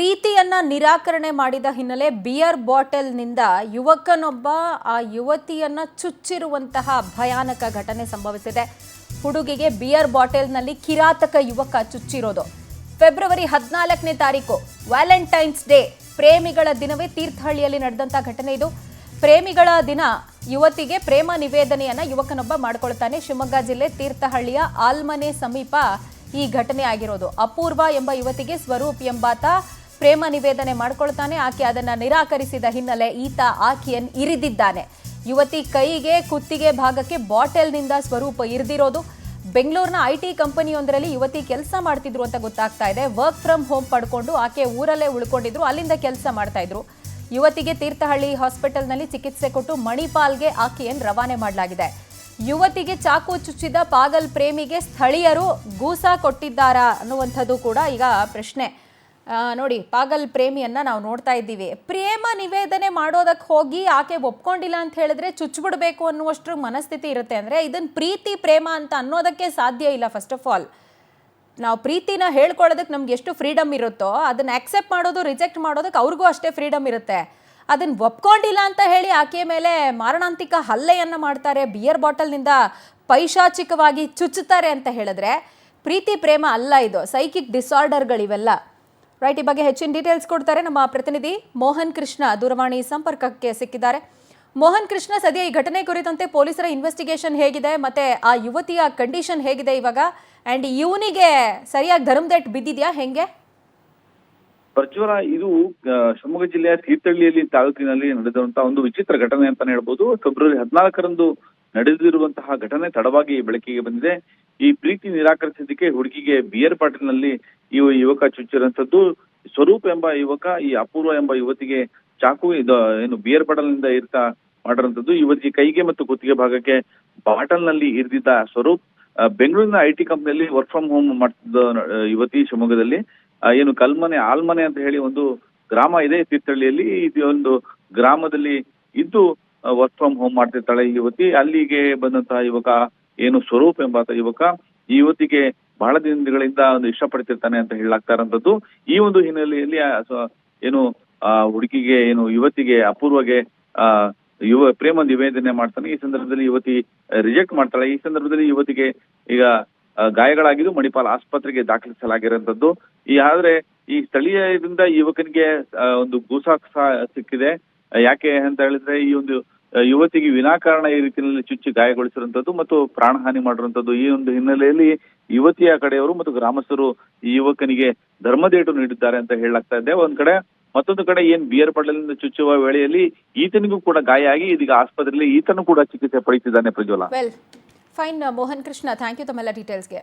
ಪ್ರೀತಿಯನ್ನ ನಿರಾಕರಣೆ ಮಾಡಿದ ಹಿನ್ನೆಲೆ ಬಿಯರ್ ಬಾಟಲ್ನಿಂದ ಯುವಕನೊಬ್ಬ ಆ ಯುವತಿಯನ್ನ ಚುಚ್ಚಿರುವಂತಹ ಭಯಾನಕ ಘಟನೆ ಸಂಭವಿಸಿದೆ. ಹುಡುಗಿಗೆ ಬಿಯರ್ ಬಾಟಲ್ನಲ್ಲಿ ಕಿರಾತಕ ಯುವಕ ಚುಚ್ಚಿರೋದು. ಫೆಬ್ರವರಿ 14ನೇ ತಾರೀಕು ವ್ಯಾಲೆಂಟೈನ್ಸ್ ಡೇ, ಪ್ರೇಮಿಗಳ ದಿನವೇ ತೀರ್ಥಹಳ್ಳಿಯಲ್ಲಿ ನಡೆದಂತ ಘಟನೆ ಇದು. ಪ್ರೇಮಿಗಳ ದಿನ ಯುವತಿಗೆ ಪ್ರೇಮ ನಿವೇದನೆಯನ್ನ ಯುವಕನೊಬ್ಬ ಮಾಡಿಕೊಳ್ತಾನೆ. ಶಿವಮೊಗ್ಗ ಜಿಲ್ಲೆ ತೀರ್ಥಹಳ್ಳಿಯ ಆಲ್ಮನೆ ಸಮೀಪ ಈ ಘಟನೆ ಆಗಿರೋದು. ಅಪೂರ್ವ ಎಂಬ ಯುವತಿಗೆ ಸ್ವರೂಪ್ ಎಂಬಾತ ಪ್ರೇಮ ನಿವೇದನೆ ಮಾಡಿಕೊಳ್ತಾನೆ. ಆಕೆ ಅದನ್ನ ನಿರಾಕರಿಸಿದ ಹಿನ್ನೆಲೆ ಈತ ಆಕೆಯನ್ನು ಇರಿದಿದ್ದಾನೆ. ಯುವತಿ ಕೈಗೆ ಕುತ್ತಿಗೆ ಭಾಗಕ್ಕೆ ಬಾಟಲ್ನಿಂದ ಸ್ವರೂಪ ಇರಿದಿರೋದು. ಬೆಂಗಳೂರಿನ IT ಕಂಪನಿಯೊಂದರಲ್ಲಿ ಯುವತಿ ಕೆಲಸ ಮಾಡ್ತಿದ್ರು ಅಂತ ಗೊತ್ತಾಗ್ತಾ ಇದೆ. ವರ್ಕ್ ಫ್ರಮ್ ಹೋಮ್ ಪಡ್ಕೊಂಡು ಆಕೆ ಊರಲ್ಲೇ ಉಳ್ಕೊಂಡಿದ್ರು, ಅಲ್ಲಿಂದ ಕೆಲಸ ಮಾಡ್ತಾ ಇದ್ರು. ಯುವತಿಗೆ ತೀರ್ಥಹಳ್ಳಿ ಹಾಸ್ಪಿಟಲ್ನಲ್ಲಿ ಚಿಕಿತ್ಸೆ ಕೊಟ್ಟು ಮಣಿಪಾಲ್ಗೆ ಆಕೆಯನ್ನು ರವಾನೆ ಮಾಡಲಾಗಿದೆ. ಯುವತಿಗೆ ಚಾಕು ಚುಚ್ಚಿದ ಪಾಗಲ್ ಪ್ರೇಮಿಗೆ ಸ್ಥಳೀಯರು ಗೂಸಾ ಕೊಟ್ಟಿದ್ದಾರಾ ಅನ್ನುವಂಥದ್ದು ಕೂಡ ಈಗ ಪ್ರಶ್ನೆ. ನೋಡಿ, ಪಾಗಲ್ ಪ್ರೇಮಿಯನ್ನ ನಾವು ನೋಡ್ತಾ ಇದ್ದೀವಿ. ಪ್ರೇಮ ನಿವೇದನೆ ಮಾಡೋದಕ್ಕೆ ಹೋಗಿ ಆಕೆ ಒಪ್ಕೊಂಡಿಲ್ಲ ಅಂತ ಹೇಳಿದ್ರೆ ಚುಚ್ಚಿಬಿಡ್ಬೇಕು ಅನ್ನುವಷ್ಟು ಮನಸ್ಥಿತಿ ಇರುತ್ತೆ. ಅಂದರೆ ಇದನ್ನು ಪ್ರೀತಿ ಪ್ರೇಮ ಅಂತ ಅನ್ನೋದಕ್ಕೆ ಸಾಧ್ಯ ಇಲ್ಲ. ಫಸ್ಟ್ ಆಫ್ ಆಲ್ ನಾವು ಪ್ರೀತಿನ ಹೇಳ್ಕೊಳ್ಳೋದಕ್ಕೆ ನಮ್ಗೆ ಎಷ್ಟು ಫ್ರೀಡಮ್ ಇರುತ್ತೋ ಅದನ್ನು ಆಕ್ಸೆಪ್ಟ್ ಮಾಡೋದು, ರಿಜೆಕ್ಟ್ ಮಾಡೋದಕ್ಕೆ ಅವ್ರಿಗೂ ಅಷ್ಟೇ ಫ್ರೀಡಮ್ ಇರುತ್ತೆ. ಅದನ್ನು ಒಪ್ಕೊಂಡಿಲ್ಲ ಅಂತ ಹೇಳಿ ಆಕೆಯ ಮೇಲೆ ಮಾರಣಾಂತಿಕ ಹಲ್ಲೆಯನ್ನು ಮಾಡ್ತಾರೆ, ಬಿಯರ್ ಬಾಟಲ್ನಿಂದ ಪೈಶಾಚಿಕವಾಗಿ ಚುಚ್ಚುತ್ತಾರೆ ಅಂತ ಹೇಳಿದ್ರೆ ಪ್ರೀತಿ ಪ್ರೇಮ ಅಲ್ಲ, ಇದು ಸೈಕಿಕ್ ಡಿಸಾರ್ಡರ್ಗಳಿವೆಲ್ಲ. ರೈಟ್, ಈ ಬಗ್ಗೆ ಹೆಚ್ಚಿನ ಡೀಟೇಲ್ಸ್ ಕೊಡ್ತಾರೆ ನಮ್ಮ ಪ್ರತಿನಿಧಿ ಮೋಹನ್ ಕೃಷ್ಣ. ದೂರವಾಣಿ ಸಂಪರ್ಕಕ್ಕೆ ಸಿಕ್ಕಿದ್ದಾರೆ. ಮೋಹನ್ ಕೃಷ್ಣ, ಸದ್ಯ ಈ ಘಟನೆ ಕುರಿತಂತೆ ಪೊಲೀಸರ ಇನ್ವೆಸ್ಟಿಗೇಷನ್ ಹೇಗಿದೆ, ಮತ್ತೆ ಆ ಯುವತಿಯ ಕಂಡೀಷನ್ ಹೇಗಿದೆ ಇವಾಗ, ಅಂಡ್ ಇವನಿಗೆ ಸರಿಯಾಗಿ ಧರ್ಮದೇಟ್ ಬಿದ್ದಿದ್ಯಾ ಹೆಂಗೆ? ಪ್ರಜ್ವಲ, ಇದು ಶಿವಮೊಗ್ಗ ಜಿಲ್ಲೆಯ ತೀರ್ಥಹಳ್ಳಿಯಲ್ಲಿ ತಾಲೂಕಿನಲ್ಲಿ ನಡೆದಂತಹ ಒಂದು ವಿಚಿತ್ರ ಘಟನೆ ಅಂತಾನೆ ಹೇಳ್ಬೋದು. ಫೆಬ್ರವರಿ 14ರಂದು ನಡೆದಿರುವಂತಹ ಘಟನೆ ತಡವಾಗಿ ಬೆಳಕಿಗೆ ಬಂದಿದೆ. ಈ ಪ್ರೀತಿ ನಿರಾಕರಿಸಿದ್ದಕ್ಕೆ ಹುಡುಗಿಗೆ ಬಿಯರ್ ಬಾಟಲ್ನಲ್ಲಿ ಈ ಯುವಕ ಚುಚ್ಚಿರುವಂತದ್ದು. ಸ್ವರೂಪ್ ಎಂಬ ಯುವಕ ಈ ಅಪೂರ್ವ ಎಂಬ ಯುವತಿಗೆ ಚಾಕು ಏನು ಬಿಯರ್ ಬಾಟಲ್ನಿಂದ ಇರ್ತಾ ಮಾಡಿರುವಂತದ್ದು. ಯುವತಿಗೆ ಕೈಗೆ ಮತ್ತು ಕುತ್ತಿಗೆ ಭಾಗಕ್ಕೆ ಬಾಟಲ್ನಲ್ಲಿ ಇರಿದಿದ್ದ ಸ್ವರೂಪ್ ಬೆಂಗಳೂರಿನ IT ಕಂಪನಿಯಲ್ಲಿ ವರ್ಕ್ ಫ್ರಮ್ ಹೋಮ್ ಮಾಡ್ತಿದ್ದ ಯುವತಿ ಶಿವಮೊಗ್ಗದಲ್ಲಿ ಏನು ಆಲ್ಮನೆ ಅಂತ ಹೇಳಿ ಒಂದು ಗ್ರಾಮ ಇದೆ ತೀರ್ಥಹಳ್ಳಿಯಲ್ಲಿ. ಇದು ಒಂದು ಗ್ರಾಮದಲ್ಲಿ ಇದ್ದು ವರ್ಕ್ ಫ್ರಮ್ ಹೋಮ್ ಮಾಡ್ತಿರ್ತಾಳೆ ಈ ಯುವತಿ. ಅಲ್ಲಿಗೆ ಬಂದಂತಹ ಯುವಕ ಏನು ಸ್ವರೂಪ್ ಎಂಬಾತ ಯುವಕ ಈ ಯುವತಿಗೆ ಬಹಳ ದಿನಗಳಿಂದ ಒಂದು ಇಷ್ಟಪಡ್ತಿರ್ತಾನೆ ಅಂತ ಹೇಳಲಾಗ್ತಾ ಇರೋಂಥದ್ದು. ಈ ಒಂದು ಹಿನ್ನೆಲೆಯಲ್ಲಿ ಏನು ಹುಡುಗಿಗೆ ಯುವತಿಗೆ ಅಪೂರ್ವಗೆ ಪ್ರೇಮ ನಿವೇದನೆ ಮಾಡ್ತಾನೆ. ಈ ಸಂದರ್ಭದಲ್ಲಿ ಯುವತಿ ರಿಜೆಕ್ಟ್ ಮಾಡ್ತಾಳೆ. ಈ ಸಂದರ್ಭದಲ್ಲಿ ಯುವತಿಗೆ ಈಗ ಗಾಯಗಳಾಗಿದ್ದು ಮಣಿಪಾಲ್ ಆಸ್ಪತ್ರೆಗೆ ದಾಖಲಿಸಲಾಗಿರುವಂತದ್ದು. ಆದ್ರೆ ಈ ಸ್ಥಳೀಯರಿಂದ ಯುವಕನಿಗೆ ಒಂದು ಗೂಸಾ ಸಿಕ್ಕಿದೆ. ಯಾಕೆ ಅಂತ ಹೇಳಿದ್ರೆ ಈ ಒಂದು ಯುವತಿಗೆ ವಿನಾಕಾರಣ ಈ ರೀತಿಯಲ್ಲಿ ಚುಚ್ಚಿ ಗಾಯಗೊಳಿಸಿರುವಂತದ್ದು ಮತ್ತು ಪ್ರಾಣಹಾನಿ ಮಾಡಿರುವಂತದ್ದು. ಈ ಒಂದು ಹಿನ್ನೆಲೆಯಲ್ಲಿ ಯುವತಿಯ ಕಡೆಯವರು ಮತ್ತು ಗ್ರಾಮಸ್ಥರು ಈ ಯುವಕನಿಗೆ ಧರ್ಮದೇಟು ನೀಡಿದ್ದಾರೆ ಅಂತ ಹೇಳಲಾಗ್ತಾ ಇದೆ ಒಂದ್ ಕಡೆ. ಮತ್ತೊಂದು ಕಡೆ ಏನ್ ಬಿಯರ್ ಬಾಟಲ್ನಿಂದ ಚುಚ್ಚುವ ವೇಳೆಯಲ್ಲಿ ಈತನಿಗೂ ಕೂಡ ಗಾಯ ಆಗಿ ಇದೀಗ ಆಸ್ಪತ್ರೆಯಲ್ಲಿ ಈತನು ಕೂಡ ಚಿಕಿತ್ಸೆ ಪಡೆಯುತ್ತಿದ್ದಾನೆ. Prajwala, fine Mohan Krishna, thank you ತಮ್ಮೆಲ್ಲ ಡೀಟೇಲ್ಸ್ಗೆ.